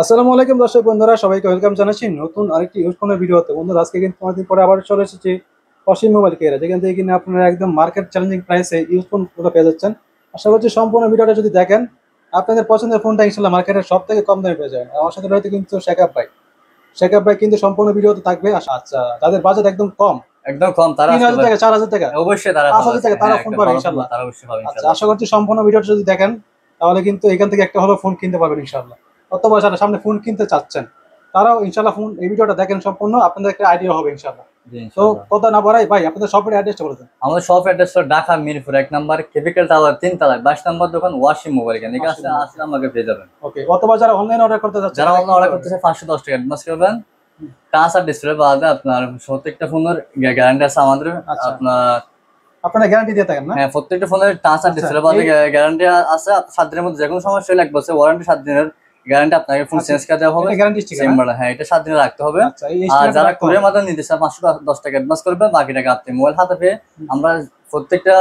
আসসালামু আলাইকুম দর্শক বন্ধুরা, সবাইকে ওয়েলকাম জানাচ্ছি নতুন আরেকটি ইউজ ফোনের ভিডিওতে। বন্ধুরা, আজকে কিন্তু অনেকদিন পরে আবার চলে এসেছি অসীম মোবাইল কেয়ারে, যেখান থেকে কিনা আপনারা একদম মার্কেট চ্যালেঞ্জিং প্রাইসে ইউজ ফোনগুলো পেয়ে যাচ্ছেন। আশা করছি সম্পূর্ণ ভিডিওটা যদি দেখেন আপনাদের পছন্দের ফোনটা ইনশাল্লাহ মার্কেটের সব থেকে কম দামে পেয়ে যাবেন। আমার সাথে রয়েছে কিন্তু শেখাব ভাই কিন্তু সম্পূর্ণ ভিডিওতে থাকবে। আচ্ছা, তাদের বাজেট একদম কম, একদম কম, তারা 3,000 টাকা, 4,000 টাকা, অবশ্যই তারা ভালো 5,000 আছে। টাকা তারা হ্যাঁ, ফোন একটা পাবে ভালো ফোন ইনশাল্লাহ। তারা অবশ্যই পাবে আচ্ছা, ইনশাআল্লাহ। আশা করছি সম্পূর্ণ ভিডিওটা যদি দেখেন তাহলে কিন্তু এখান থেকে একটা হলো ফোন কিনতে পারবেন ইনশাল্লাহ। অথবা যারা সামনে ফোন কিনতে চাচ্ছেন তারাও ইনশাল্লাহ ফোন এই ভিডিওটা দেখেন সম্পূর্ণ, আপনাদের একটা আইডিয়া হবে ইনশাল্লাহ। জি তো ইনশাআল্লাহ। কথা না বাড়াই ভাই, আপনাদের শপের অ্যাড্রেসটা বলে দেন। আমাদের শপ অ্যাড্রেস হলো ঢাকা মিরপুর 1 নম্বর ক্যাপিটাল টাওয়ার 3 তলায় 22 নম্বর দোকান ওয়াসিম মোবাইল। কেন এখানে আসলে আমাকে পেয়ে যাবেন। ওকে, অথবা যারা অনলাইন অর্ডার করতে যাচ্ছে যারা তারা অনলাইন কি অর্ডার করবে? করতেছে 510 টাকা অ্যাডভান্স করবেন। টাচ আর ডিসপ্লে বাদে আপনার প্রত্যেকটা ফোনের গ্যারান্টি আছে আমাদের। আচ্ছা, আপনার আপনারা গ্যারান্টি দিয়ে থাকেন না? হ্যাঁ, প্রত্যেকটা ফোনের টাচ আর আচ্ছা, ডিসপ্লে বাদে এই গ্যারান্টি আছে। 7 দিনের মধ্যে যে কোনো সমস্যা হলে 1 বছর ওয়ারেন্টি, 7 দিনের গ্যারান্টি আপনাকে ফোন আচ্ছা, চেঞ্জ করে দেওয়া হবে। এটা গ্যারান্টি স্টিকার না? চেম্বার, হ্যাঁ, এটা 7 দিনে রাখতে হবে। আচ্ছা, এই আর স্টিকারটা যারা রাখতে কুরিয়ার হবে। মাধ্যমে নিতে চান 510 টাকা অ্যাডভান্স করবেন, বাকি টাকা আপনি মোবাইল হাতে পেয়ে আমরা প্রত্যেকটা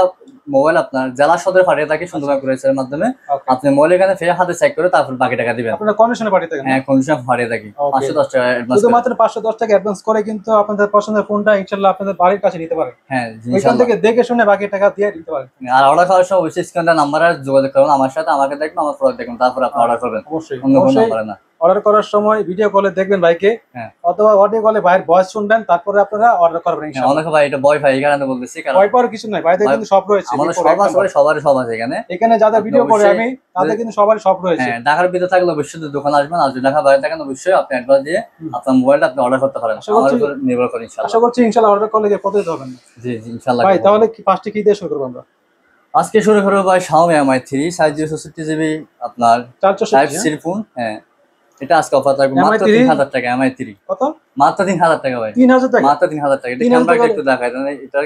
মোবাইল আপনার জেলা সদরে পাঠিয়ে থাকি সুন্দরবন কুরিয়ারের মাধ্যমে। ওকে, আপনি মোবাইল এখানে ফিরে হাতে চেক করে তারপর বাকি টাকা দিবেন। আপনারা কন্ডিশনে পাঠিয়ে থাকেন না? হ্যাঁ, কন্ডিশন পাঠিয়ে থাকি ওকে, 510 টাকা অ্যাডভান্স করে। শুধুমাত্র 510 টাকা অ্যাডভান্স করে কিন্তু আপনাদের পছন্দের ফোনটা ইনশাল্লাহ আপনাদের বাড়ির কাছে নিতে পারেন। হ্যাঁ ওইখান ইনশাআল্লাহ। থেকে দেখে শুনে বাকি টাকা দিয়ে দিতে পারেন। আর অর্ডার করার সময় অবশ্যই স্ক্রিনে নাম্বারে যোগাযোগ করুন আমার সাথে, আমাকে দেখবেন, আমার প্রোডাক্ট দেখুন, তারপর আপনি অর্ডার করবেন। অবশ্যই অন্য কোনো অবশ্যই নাম্বারে না। অর্ডার করার সময় ভিডিও কলে দেখবেন ভাইকে, হ্যাঁ অথবা অডিও কলে ভাইয়ের ভয়েস শুনবেন, তারপরে আপনারা অর্ডার করবেন হ্যাঁ, ইনশাআল্লাহ। অনেকে ভাই এটা ভয় পাই এই কারণে বলতেছি, কারণ ভয় পাওয়ার কিছু নাই, ভাইদের কিন্তু সব রয়েছে। আমাদের বিফোর সব এক আছে নাম্বার। ভাই, সবারই সব আছে এখানে। এখানে যাদের আপনি ভিডিও করে অবশ্যই আমি তাদের কিন্তু সবারই সব রয়েছে। হ্যাঁ, ঢাকার ভিতরে থাকলে অবশ্যই দোকানে আসবেন। আর যদি ঢাকা বাইরে থাকেন অবশ্যই আপনি অ্যাডভান্স দিয়ে আপনার মোবাইলটা আপনি অর্ডার করতে পারেন, আশা আমার করছি উপর নির্ভর করে আশা ইনশাআল্লাহ। করছি ইনশাআল্লাহ অর্ডার করলে গিয়ে কত দিতে হবে না। জি জি, ইনশাআল্লাহ ভাই করবো। তাহলে কি ফার্স্টে কি দিয়ে শুরু করবো আমরা? আজকে শুরু করবো ভাই Xiaomi Mi 3 সাইজ 64 জিবি আপনার টাইপ 464? C phone. হ্যাঁ, এটা আজকে অফার থাকবে মাত্র MI3 3000 টাকা। Mi 3 কত? মাত্র 3000 টাকা ভাই, 3,000 টাকা? মাত্র 3000 টাকা। এটা 3,000 ক্যামেরাটা টাকা? একটু দেখায় দেন, এটার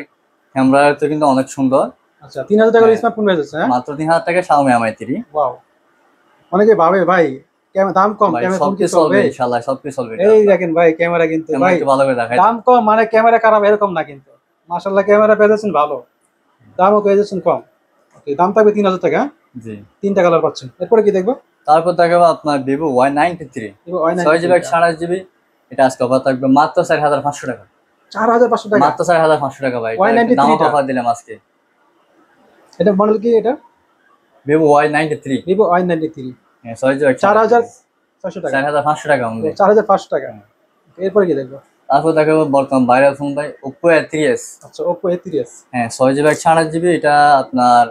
ক্যামেরা তো কিন্তু অনেক সুন্দর। আচ্ছা, 3,000 টাকার হ্যাঁ, স্মার্টফোন হয়ে যাচ্ছে, হ্যাঁ? মাত্র 3000 টাকা Xiaomi Mi 3। ওয়াও, অনেকে ভাবে ভাই দাম কম ভাই ক্যামেরা ফোন কি সবকিছু চলবে চলবে? ইনশাআল্লাহ, সবকিছু চলবে এই ইনশাআল্লাহ। দেখেন ভাই, ক্যামেরা কিন্তু ক্যামেরা ভাই একটু ভালো করে দেখায় দাম দেন। কম মানে ক্যামেরা খারাপ এরকম না কিন্তু। মাশাআল্লাহ ক্যামেরা পেয়ে যাচ্ছেন ভালো, দামও পেয়ে যাচ্ছেন কম। ওকে, দাম থাকবে 3,000 টাকা, হ্যাঁ? জি, 3টা কালার পাচ্ছেন। এরপরে কি দেখবো? তারপর দেখাবো আপনার Vivo Y93 Vivo Y93 6GB 128GB। এটা আজকে অফার থাকবে মাত্র 4500 টাকা। 4,500 টাকা মাত্র 4500 টাকা ভাই, এটা দাম Y93 টা? অফার দিলাম আজকে। এটা মডেল কি এটা? Vivo Y93, Vivo Y93 হ্যাঁ 6GB 4,600 টাকা, 4500 টাকা only। 4,500 টাকা। এরপরে কি দেখবো? তারপর দেখাবো বর্তমান ভাইরাল ফোন ভাই Oppo A3s। আচ্ছা, Oppo A3s। হ্যাঁ 6GB 128GB। এটা আপনার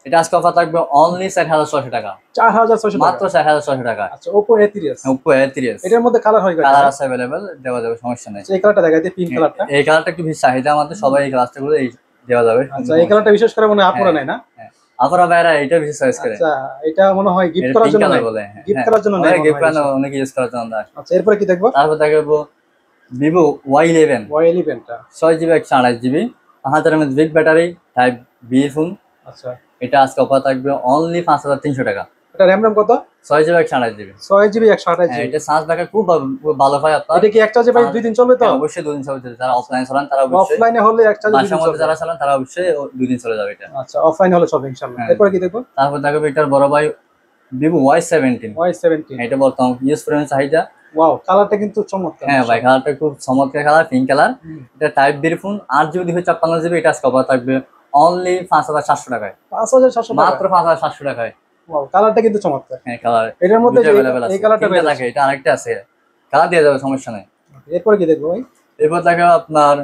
এটা আজকে অফার থাকবে অনলি 4600 টাকা, 4,600 টাকা, মাত্র 4600 টাকা। আচ্ছা Oppo A3s। Oppo A3s এটার মধ্যে কালার হয় কয়টা? কালার আছে অ্যাভেলেবেল, দেওয়া যাবে, সমস্যা নেই। আচ্ছা, এই কালারটা দেখাই দিই, পিঙ্ক কালারটা। এই কালারটা একটু বেশি চাহিদা আমাদের, সবাই এই কালারটা করে এই দেওয়া যাবে। আচ্ছা, এই কালারটা বিশেষ করে মনে হয় আপুরা নাই না? হ্যাঁ, আপনারা ভাইরা এটা বেশি চয়েস করে। আচ্ছা, এটা মনে হয় গিফট এটা করার পিঙ্ক জন্য কালার নাই, বলে। গিফট করার জন্য নাই হ্যাঁ, মনে গিফট হয়। করার অনেক ইউজ করার জন্য। আচ্ছা, এরপরে কি দেখবো? তারপর দেখাবো Vivo Y11 Y11 টা। 6GB 128GB 1000 mAh big battery type B phone. আচ্ছা, এটা আজকে অফার থাকবে অনলি 5300 টাকা। এটা RAM RAM কত? 6GB 128GB। 6GB 128 হ্যাঁ, জিবি। এটা চার্জ ব্যাকআপ খুব খুব ভালো হয় আপনার। এটা কি এক চার্জে ভাই 2 দিন চলবে তো? হ্যাঁ, অবশ্যই 2 দিন চলবে। যারা অফলাইন চালান তারা অবশ্যই, অফলাইনে হলে এক চার্জে 2 বাসার দিন মধ্যে চলবে। যারা চালান তারা অবশ্যই 2 দিন চলে যাবে এটা। আচ্ছা, অফলাইনে হলে চলবে ইনশাআল্লাহ। হ্যাঁ। এরপরে কি দেখবো? তারপর দেখাবো এটার বড় ভাই Vivo Y17। Y17। এটা বর্তমান ইউজ ফ্রেন্ড চাহিদা। ওয়াও, কালারটা কিন্তু চমৎকার। হ্যাঁ ভাই, কালারটা খুব চমৎকার কালার, পিঙ্ক কালার। হুম। এটা type B phone, 8GB 256GB। এটা আজকে অফার থাকবে অনলি 5700 টাকায়, 5,700 টাকা। মাত্র 5700 টাকায়। ওয়াও, কালারটা কিন্তু চমৎকার। হ্যাঁ, কালার এটার মধ্যে যে অ্যাভেলেবেল আছে, এই কালারটা তিনটা পেয়ে থাকে, এটা আরেকটা আছে, কালার দিয়ে যাবে, সমস্যা নেই। এরপরে কি দেখবো ভাই? এরপর দেখো আপনার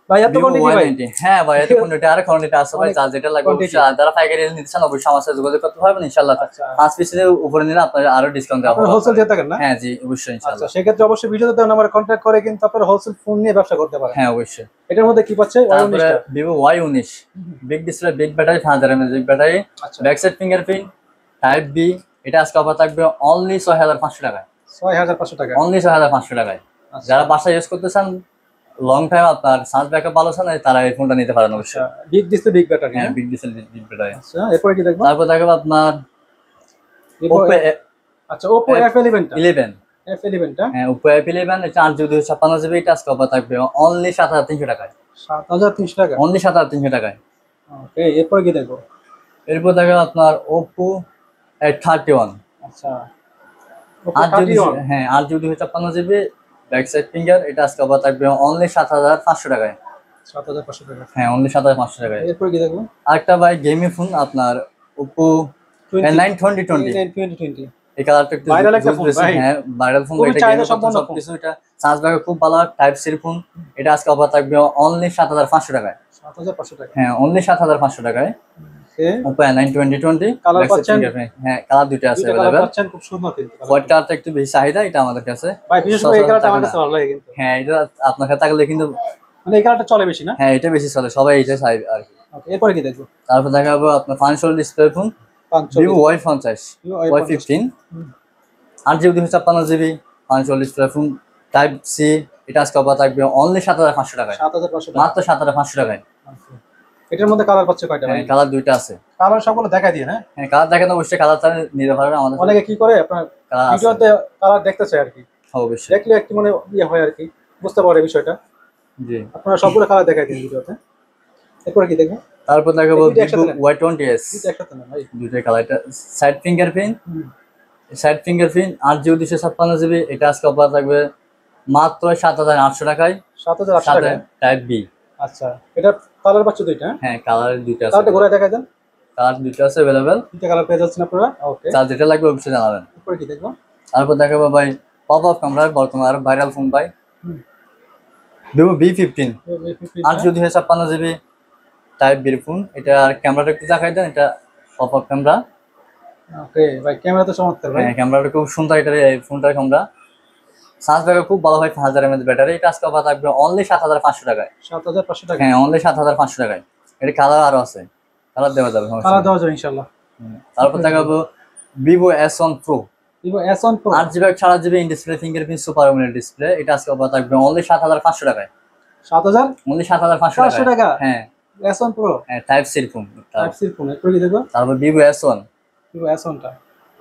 ভাই এত Vivo কোয়ান্টিটি ভাই? Y90। হ্যাঁ ভাই, এত কোয়ান্টিটি আর কোয়ান্টিটি আছে ভাই, অনেক চার্জ যেটা লাগবে quantity। অবশ্যই। আর যারা পাইকারি নিতে চান অবশ্যই আমার সাথে যোগাযোগ করতে পারবেন ইনশাআল্লাহ। আচ্ছা, 5 পিসের উপরে নিলে আপনার আরো ডিসকাউন্ট দেওয়া আপনারা হবে। হোলসেল দিয়ে থাকেন না? হ্যাঁ জি, অবশ্যই আচ্ছা, ইনশাআল্লাহ। সেক্ষেত্রে অবশ্যই ভিডিওতে দেওয়া নাম্বারে কন্ট্যাক্ট করে কিন্তু আপনারা হোলসেল ফোন নিয়ে ব্যবসা করতে পারেন। হ্যাঁ অবশ্যই। এটার মধ্যে কি পাচ্ছে? তারপরে Y19 টা। Vivo Y19 big display, big battery, 1000 mAh big battery, আচ্ছা, ব্যাক সাইড ফিঙ্গারপ্রিন্ট টাইপ বি। এটা আজকে অফার থাকবে অনলি 6500 টাকায়, 6,500 টাকা। অনলি 6500 টাকায়। আচ্ছা, যারা বাসায় ইউজ করতে চান, লং টাইম আপনার চার্জ ব্যাকআপ ভালো চান, তারা এই ফোনটা নিতে পারেন অবশ্যই। Big display big battery. হ্যাঁ, বিগ ডিসপ্লে, বিগ ব্যাটারি। আচ্ছা, এরপরে কি দেখবো? তারপর দেখাবো আপনার Vivo Oppo আচ্ছা, Oppo F11 টা। F11। F11 টা হ্যাঁ, Oppo F11 এটা 8GB 256GB। এটা আজকে অফার থাকবে অনলি 7300 টাকায়, 7,300 টাকা। অনলি 7300 টাকায়। ওকে, এরপরে কি দেখবো? এরপর দেখাবো আপনার Oppo A31। আচ্ছা, Oppo আর যদি 31 হ্যাঁ আর যদি 256 জিবি ব্যাক সাইড ফিঙ্গার, এটা আজকে অফার থাকবে অনলি 7500 টাকায়। 7500 টাকা। হ্যাঁ অনলি 7500 টাকায়। এরপর কি দেখবো? আরেকটা ভাই গেমিং ফোন আপনার Oppo 20 A9 2020। A9 2020 এই কালারটা একটু ভাইরাল একটা জুস ফোন বেশি। ভাই, হ্যাঁ ভাইরাল ফোন, খুবই এটা চাহিদা গেমিং করতে সম্পন্ন ফোন। সবকিছু। এটা চার্জ ব্যাকআপ খুব ভালো, টাইপ সি ফোন। এটা আজকে অফার থাকবে অনলি 7500 টাকায়। 7500 টাকা। হ্যাঁ অনলি 7500 টাকায়। ওকে, Oppo A9 2020 colour back side পাচ্ছেন, ফিঙ্গার। হ্যাঁ কালার দুটো আছে দুইটা কালার अवेलेबल। পাচ্ছেন, খুব সুন্দর কিন্তু হোয়াইট কালার। কালারটা একটু বেশি চাহিদা এটা আমাদের কাছে। ভাই বিশেষ করে এই কালারটা আমার কাছে ভালো লাগে কিন্তু। হ্যাঁ এটা আপনার কাছে থাকলে কিন্তু, মানে এই কালারটা চলে বেশি না? হ্যাঁ এটা বেশি চলে, সবাই এটা চাই আর কি। ওকে, এরপরে কি দেখবো? তারপর দেখাবো আপনার functional display phone Vivo 540 Y50 Vivo Y15। হুম, 8GB 256GB functional display phone type C. এটা আজকে অফার থাকবে অনলি 7500 টাকায়। 7500 টাকা। মাত্র 7500 টাকায়। Okay, এটার মধ্যে কালার পাচ্ছে কয়টা ভাই? হ্যাঁ কালার দুইটা আছে। কালার সবগুলো দেখাই দিয়ে, হ্যাঁ। হ্যাঁ কালার দেখেন অবশ্যই, কালার ছাড়া নিতে পারবে আমাদের কাছে। অনেকে কি করে আপনার কালার আছে ভিডিওতে কালার দেখতে চায় আর কি, অবশ্যই। দেখলে একটু মানে ইয়ে হয় আর কি, বুঝতে পারে বিষয়টা। জি। আপনারা সবগুলো কালার দেখাই দিন ভিডিওতে। এরপরে কি দেখবো? তারপর দেখাবো এই দুইটা Vivo একসাথে নেন। Y20s। দুইটা একসাথে না ভাই। দুইটাই কালার। এটা সাইড ফিঙ্গারপ্রিন্ট, হুম, সাইড ফিঙ্গারপ্রিন্ট 8GB 256GB। এটা আজকে অফার থাকবে মাত্র 7800 টাকায়। 7800 সাথে টাকা। Type B. আচ্ছা, এটা কালার পাচ্ছে দুইটা, হ্যাঁ। হ্যাঁ কালার দুইটা আছে। কালারটা ঘুরে দেখাই দেন। কালার দুইটা আছে अवेलेबल। দুইটা কালার পেয়ে যাচ্ছেন আপনারা। ওকে, যার যেটা লাগবে অবশ্যই জানাবেন। এরপরে কি দেখবো? তারপর দেখাবো ভাই পপ আপ ক্যামেরা, বর্তমানে আর ভাইরাল ফোন ভাই হুম, Vivo V15। আর হ্যাঁ। যদি 256GB টাইপ বি ফোন। এটা ক্যামেরাটা একটু দেখাই দেন। এটা পপ আপ ক্যামেরা। ওকে ভাই, ক্যামেরা তো চমৎকার ভাই। হ্যাঁ ক্যামেরাটা খুব সুন্দর। এটা এই ফোনটার ক্যামেরা চার্জ ব্যাকআপ খুব ভালো হয়, 5000 mAh ব্যাটারি। এটা আজকে অফার থাকবে অনলি 7500 টাকায়। 7500 টাকা। হ্যাঁ অনলি 7500 টাকায়। এটা কালার আরো আছে, কালার দেওয়া যাবে সমস্যা কালার নেই। দেওয়া যাবে ইনশাআল্লাহ। তারপর দেখাবো Vivo S1 Pro Vivo S1 Pro 8GB 4GB in display fingerprint super AMOLED display. এটা আজকে অফার থাকবে অনলি 7500 টাকায়। 7500 অনলি 7500 টাকা। হ্যাঁ S1 Pro হ্যাঁ type C phone. Type C phone. এরপরে কি দেখবো? তারপর Vivo S1 Vivo S1 টা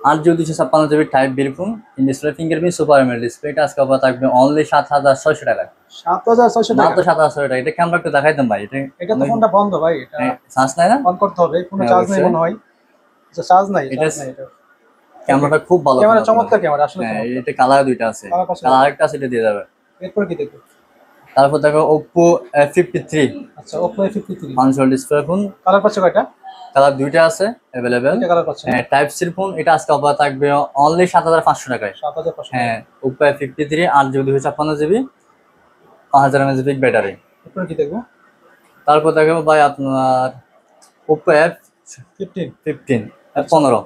8GB 256GB type B phone in display fingerprint super AMOLED display. এটা আজকে অফার থাকবে অনলি 7600 টাকায়। 7600 টাকা। মাত্র 7600 টাকা। এটা ক্যামেরা একটু দেখাই দেন ভাই। এটা তো ফোনটা বন্ধ ভাই, এটা চার্জ নাই না? অন করতে হবে। কোনো হ্যাঁ, চার্জ নেই অবশ্যই। মনে হয়। আচ্ছা, চার্জ নাই, এটা চার্জ নাই এটা। ক্যামেরাটা খুব ভালো। ক্যামেরা চমৎকার, ক্যামেরা আসলে হ্যাঁ চমৎকার। এটা কালার দুইটা আছে, কালার পাশে কালার আরেকটা আছে, এটা দিয়ে যাবে। এরপরে কি দেখবো? তারপর দেখো Oppo F53 আচ্ছা, Oppo A53 functional display phone. Colour পাচ্ছে কয়টা? কালার দুইটা আছে अवेलेबल। দুইটা কালার পাচ্ছে। হ্যাঁ টাইপ সি ফোন। এটা আজকে অফার থাকবে অনলি 7500 টাকায়। 7500 হ্যাঁ Oppo F53 8GB 256GB 5000 mAh battery. এরপরে কি দেখবো? তারপর দেখো ভাই আপনার Oppo F15 F15 F15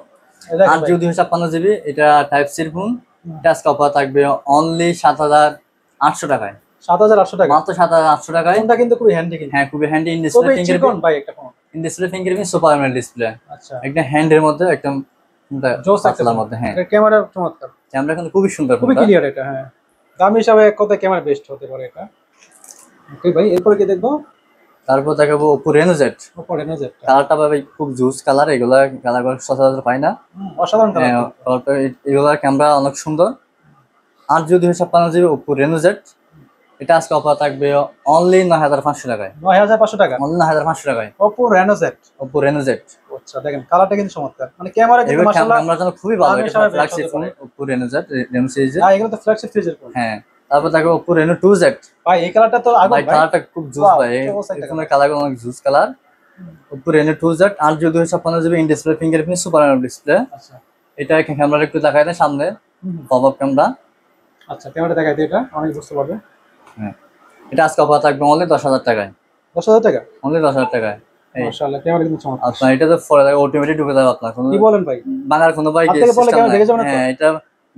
এটা কি ভাই? 8GB 256GB। এটা টাইপ সি ফোন। এটা আজকে অফার থাকবে অনলি 7800 টাকায়। 7800 টাকা। মাত্র 7800 টাকায়। ফোনটা কিন্তু খুবই হ্যান্ডি কিন্তু। হ্যাঁ খুবই হ্যান্ডি ইন ডিসপ্লে খুবই ফিঙ্গারপ্রিন্ট চিকন ভাই একটা phone. In display fingerprint super AMOLED display. আচ্ছা, একটা হ্যান্ডের মধ্যে একদম জোস একটা পাতলার ফোন। মধ্যে। হ্যাঁ এর ক্যামেরা চমৎকার, ক্যামেরা কিন্তু খুবই সুন্দর, খুবই ক্লিয়ার এটা। হ্যাঁ, দাম হিসাবে এক কথায় ক্যামেরা বেস্ট হতে পারে এটা। ওকে ভাই, এরপরে কি দেখবো? তারপর দেখাবো Oppo Reno Z। Oppo Reno Z টা। কালারটা ভাই খুব জুস কালার। এগুলা কালার সচরাচর পাই না। অসাধারণ কালার। হ্যাঁ, কালারটা এগুলার ক্যামেরা অনেক সুন্দর। 8GB 256GB Oppo Reno Z। এটা আজকে অফার থাকবে অনলি 9500 টাকায়। 9500 টাকা। অনলি 9500 টাকায় Oppo Reno Z। Oppo Reno Z। আচ্ছা, দেখেন কালারটা কিন্তু চমৎকার, মানে ক্যামেরা কিন্তু এগুলো মাশাআল্লাহ। ক্যামেরার জন্য খুবই ভালো। দামি এটা হিসাবে ফ্ল্যাগশিপ বেশ ফোন হতে Oppo Reno Z Reno সিরিজের। হ্যাঁ, এগুলো তো ফ্ল্যাগশিপ ফিচার ফোন। হ্যাঁ তারপর দেখো Oppo Reno 2Z। ভাই এই কালারটা তো আগুন ভাই ভাই। কালারটা খুব জুস Wow, ভাই। জোস একটা এখানে কালার অনেক juice colour. Oppo Reno 2Z 8GB 256GB in display fingerprint super AMOLED display. আচ্ছা, এটা ক্যামেরা একটু দেখাই দেয় সামনে পপ আপ ক্যামেরা। আচ্ছা ক্যামেরা দেখাই দিই, এটা অনেক বুঝতে পারবে। হ্যাঁ এটা আজকে অফার থাকবে অনলি 10000 টাকায়। 10000 টাকা। অনলি 10000 টাকায়। এই মাশাআল্লাহ, ক্যামেরা কিন্তু চমৎকার। আপনার এটা তো ফরে অটোমেটিক ঢুকে যাবে আপনার কোনো কি বলেন ভাই? বাংলার কোনো ভাই হাত থেকে পড়লে সিস্টেম ক্যামেরা নাই। ভেঙে যাবে না তো? হ্যাঁ এটা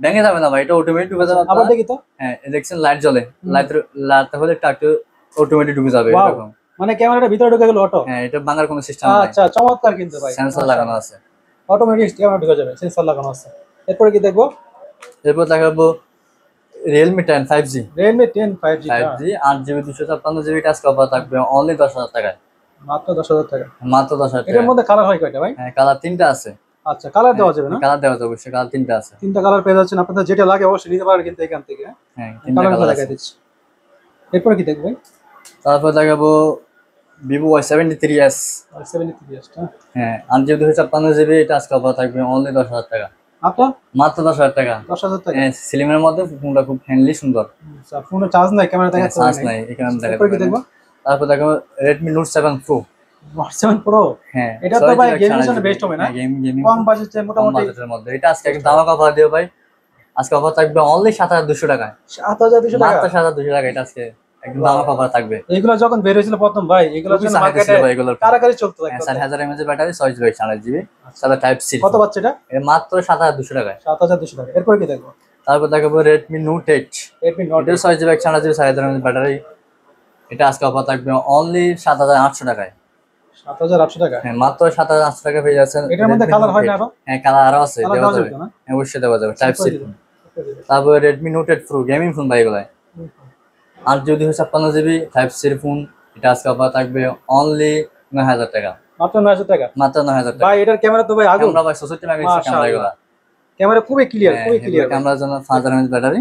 ভেঙে যাবে না ভাই, এটা অটোমেটিক ঢুকে যাবে আবার আপনার। দেখি তো। হ্যাঁ দেখছেন লাইট জ্বলে, লাইট হলে একটু অটোমেটিক ঢুকে যাবে Wow, এরকম। মানে ক্যামেরাটা ভিতরে ঢুকে গেল অটো। হ্যাঁ এটা বাংলার কোনো সিস্টেম নাই। আচ্ছা, চমৎকার কিন্তু ভাই। সেন্সর লাগানো আছে। অটোমেটিক ক্যামেরা ঢুকে যাবে, সেন্সর লাগানো আছে। এরপরে কি দেখবো? এরপর দেখাবো Realme 10 5G। Redmi 10 5G টা 5G 8GB 256GB আজকে অফার থাকবে অনলি 10000 টাকায়। মাত্র 10000 টাকা। মাত্র 10000 এটার টাকা। মধ্যে কালার হয় কয়টা ভাই? হ্যাঁ কালার তিনটা আছে। আচ্ছা, কালার দেওয়া যাবে না? কালার দেওয়া যাবে অবশ্যই, কালার তিনটা আছে। তিনটা কালার পেয়ে যাচ্ছেন, আপনাদের যেটা লাগে অবশ্যই নিতে পারেন কিন্তু এখান থেকে। হ্যাঁ তিনটা কালারগুলো কালার দেখাই আছে। দিচ্ছি। এরপরে কি দেখবেন? তারপর দেখাবো Vivo Y73s। 73 টা। হ্যাঁ 8GB 256GB এটা আজকে অফার থাকবে অনলি 10000 টাকা। আপনার মাত্র 10,000 টাকা। 10,000 টাকা। স্লিমের মধ্যে ফোনটা খুব হ্যান্ডলি সুন্দর। আচ্ছা, ফোনে চার্জ নাই, ক্যামেরা দেখাচ্ছে চার্জ নাই, এখানে দেখা এরপর কি যাবে না। দেখবো? তারপর দেখো Redmi Note 7 Pro। Note 7 Pro, হ্যাঁ, এটা তো ভাই গেমিং এর জন্য বেস্ট হবে না? গেমিং কম বাজেটে কম মোটামুটি বাজেটের মধ্যে এটা আজকে একদম দামাকা অফার দিও ভাই। আজকে অফার থাকবে অনলি 7,200 টাকায়। 7,200 টাকা? মাত্র 7,200 টাকা, এটা আজকে একদম দামাকা অফার থাকবে। এগুলো যখন বের হয়েছিল প্রথম ভাই, এগুলোর খুবই জন্য চাহিদা মার্কেটে ছিল ভাই এগুলোর। কারাকারি চলতো হ্যাঁ, একদম। 4000 mAh ব্যাটারি, 6GB 4GB, সাথে টাইপ সি। কত পাচ্ছে এটা? এটা মাত্র 7,200 টাকায়। 7,200 টাকা। এরপর কি দেখবো? তারপর দেখাবো Redmi Note 8। Redmi Note এটা 6GB 4GB, 4000 mAh ব্যাটারি। এটা আজকে অফার থাকবে অনলি 7,800 টাকায়। 7,800 টাকা। হ্যাঁ, মাত্র 7,800 টাকা পেয়ে যাচ্ছেন। এটার মধ্যে Redmi কালার Note হয় না 8। আরো? হ্যাঁ, কালার আরো আছে, কালার দেওয়া দেওয়া যাবে। যেত না? হ্যাঁ, অবশ্যই দেওয়া যাবে, টাইপ সি। এরপর কি দেখবো? তারপর Redmi Note 8 Pro, gaming phone ভাই এগুলাই। 8GB 256GB type C phone. এটা আজকে অফার থাকবে অনলি 9,000 টাকা। মাত্র 9,000 টাকা। মাত্র 9,000 টাকা। ভাই এটার ক্যামেরা তো ভাই আগুন। ক্যামেরা ভাই 64 মেগাপিক্সেল ক্যামেরা এগুলা। ক্যামেরা খুবই ক্লিয়ার, খুবই ক্লিয়ার। ক্যামেরার জন্য 5000 mAh ব্যাটারি।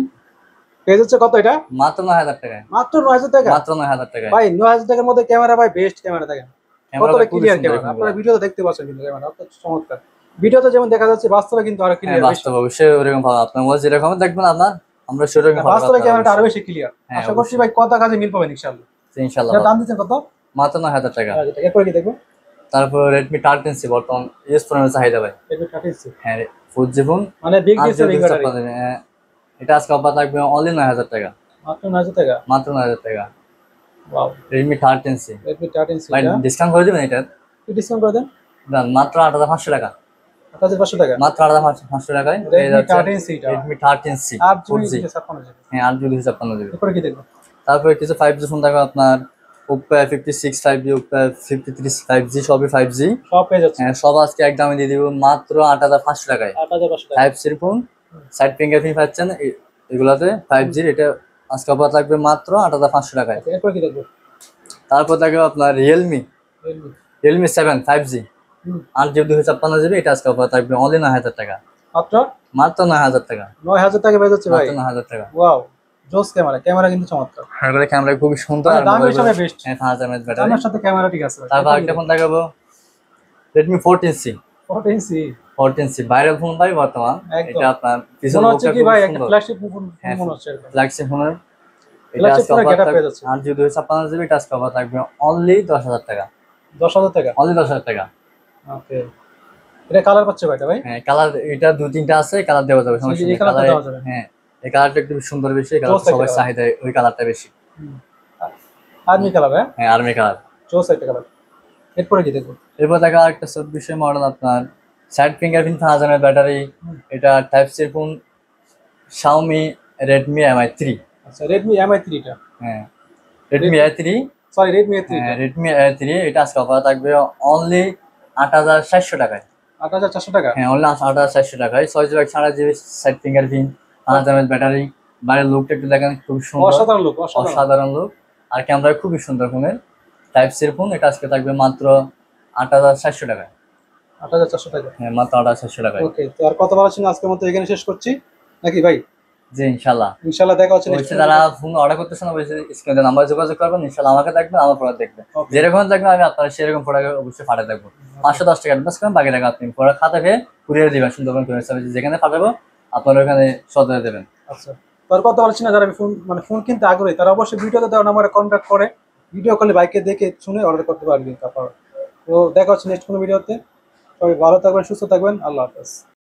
পেজ হচ্ছে কত এটা? মাত্র 9,000 টাকায়। মাত্র 9,000 টাকা। মাত্র 9,000 টাকায়। ভাই 9,000 টাকার মধ্যে ক্যামেরা ভাই বেস্ট ক্যামেরা দেখেন। কতটা খুবই ক্লিয়ার সুন্দর ক্যামেরা, আপনারা ভিডিওতে দেখতে পাচ্ছেন কিন্তু ক্যামেরা অত চমৎকার। ভিডিওতে যেমন দেখা যাচ্ছে, বাস্তবে কিন্তু আরো হ্যাঁ, ক্লিয়ার বেশি। বাস্তব অবশ্যই ওরকম ভালো। আপনার মোবাইল যেরকম দেখবেন আপনার, আমরা সেরকম ভালো। বাস্তবে ক্যামেরাটা আরো বেশি ক্লিয়ার। হ্যাঁ, আশা করছি ভাই কত কাজে মিল পাবেন ইনশাআল্লাহ। ইনশাআল্লাহ। এটা দাম দিচ্ছেন কত? মাত্র 9,000 টাকা। 9,000 টাকা। এরপর কি দেখবো? তারপর Redmi 13C, বর্তমান ইউজ ফোনের চাহিদা ভাই। Redmi 13C, হ্যাঁ, 4G ফোন। মানে বিগ ডিসে বিগ ব্যাটারি। এটা আজকে অফার থাকবে অনলি 9,000 টাকা। মাত্র 9,000 টাকা। মাত্র 9,000 টাকা। Wow, Redmi 13C Redmi 13C ভাই, টা ডিসকাউন্ট করে দিবেন এটা? কি ডিসকাউন্ট করে দেন? দাম মাত্র 8,500 টাকা। 8,500 টাকা। মাত্র 8,500 টাকায় পেয়ে Redmi যাচ্ছেন 13C টা Redmi 13C 8GB 4G। 256 হ্যাঁ, 8GB 256GB। এরপর কি দেখবো? তারপরে কিছু 5G ফোন থাকবে আপনার। Oppo A56 5G, Oppo A53 5G, সবই 5G। সব পেয়ে যাচ্ছে হ্যাঁ, সব আজকে এক দামে দিয়ে দিব মাত্র 8,500 টাকায়। 8,500 টাকা। 5C ফোন, সাইড ফিঙ্গারপ্রিন্ট পাচ্ছেন এগুলাতে 5G। এটা আজকে অফার থাকবে মাত্র 8,500 টাকায়। এরপর কি দেখবো? তারপর থাকবে আপনার Realme 7 5G, 8GB 256GB। এটা আজকে অফার থাকবে অনলি 9,000 টাকা। মাত্র মাত্র 9,000 টাকা। 9,000 টাকা পেয়ে যাচ্ছে ভাই। মাত্র 9,000 টাকা। ওয়াও, জোস ক্যামেরা, ক্যামেরা কিন্তু চমৎকার। এগুলো ক্যামেরা খুবই সুন্দর আর দাম মোবাইল হিসাবে বেস্ট। হ্যাঁ, 5000 mAh ব্যাটারি। দামের সাথে ক্যামেরা ঠিক আছে ভাই। তারপর একটা ফোন দেখাবো Redmi 14C। 14C 14C viral phone ভাই বর্তমান। একদম। এটা আপনার মনে হচ্ছে কি ভাই একটা ফ্ল্যাগশিপ ফোন মনে হচ্ছে এরকম। ফ্ল্যাগশিপ ফোনের। এটা Flagship আজকে ফোনের অফার getup থাকবে পেয়ে যাচ্ছে। 8GB 256GB। এটা আজকে অফার থাকবে অনলি 10,000 টাকা। 10,000 টাকা। অনলি 10,000 টাকা। ওকে, এটা কালার পাচ্ছে ভাই এটা ভাই? হ্যাঁ, কালার এটা 2-3টা আছে, কালার দেওয়া যাবে, সমস্যা এই নেই। কালারটা কালার, দেওয়া যাবে। হ্যাঁ, এই কালারটা একটু সুন্দর বেশি, এই কালারটা Close সবার একটা চাহিদা, ওই কালারটা বেশি। আর্মি কালার, হ্যাঁ হ্যাঁ, আর্মি কালার। জোস একটা কালার। এরপরে কি দেখবো? এরপর দেখা একটা 24 মডেল আপনার, সাইড ফিঙ্গারপ্রিন্ট 5000 mAh ব্যাটারি। এটা type C phone, Xiaomi Redmi Mi 3। আচ্ছা, Redmi Mi 3 টা। হ্যাঁ, Redmi A3। Sorry, Redmi A3 টা। হ্যাঁ, Redmi A3। এটা আজকে অফার থাকবে অনলি 8,400 টাকায়। 8,400 টাকা। হ্যাঁ, অনলি 8,400 টাকায়। 6GB 4GB side fingerprint, 5000 mAh battery. বাইরের লুকটা একটু দেখেন, খুব সুন্দর, অসাধারণ লোক, অসাধারণ। অসাধারণ লুক। আর ক্যামেরা খুবই সুন্দর ফোনের। Type C phone. এটা আজকে থাকবে মাত্র 8,400 টাকায়। 8,400 টাকা। হ্যাঁ, মাত্র 8,400 টাকায়। ওকে, তো আর কত বার আছেন আজকের মতো এখানে শেষ করছি নাকি ভাই? জি, ইনশাল্লাহ। ইনশাআল্লাহ দেখা হচ্ছে next অবশ্যই যারা ফোন অর্ডার করতেছেন অবশ্যই স্ক্রিনে নাম্বার যোগাযোগ করবেন। ইনশাল্লাহ আমাকে দেখবেন, আমার প্রোডাক্ট দেখবেন। Okay. যেরকম দেখবেন আমি আপনার সেরকম প্রোডাক্ট অবশ্যই পাঠিয়ে দেবো। 510 টাকা অ্যাডভান্স করেন, বাকি টাকা আপনি প্রোডাক্ট খাতা পেয়ে কুরিয়ার দিবেন। সুন্দরবন কুরিয়ার সার্ভিস, যেখানে পাঠাবো আপনার ওখানে সদরে দেবেন। আচ্ছা, তো আর কত বলছি না, যারা ফোন ফোন কিনতে আগ্রহী তারা অবশ্যই ভিডিওতে দেওয়া নাম্বারে কন্ট্যাক্ট করে ভিডিও কলে বাইকে দেখে শুনে অর্ডার করতে পারবেন। তারপর তো দেখা হচ্ছে নেক্সট কোনো ভিডিওতে। সবাই ভালো থাকবেন, সুস্থ থাকবেন। আল্লাহ হাফেজ।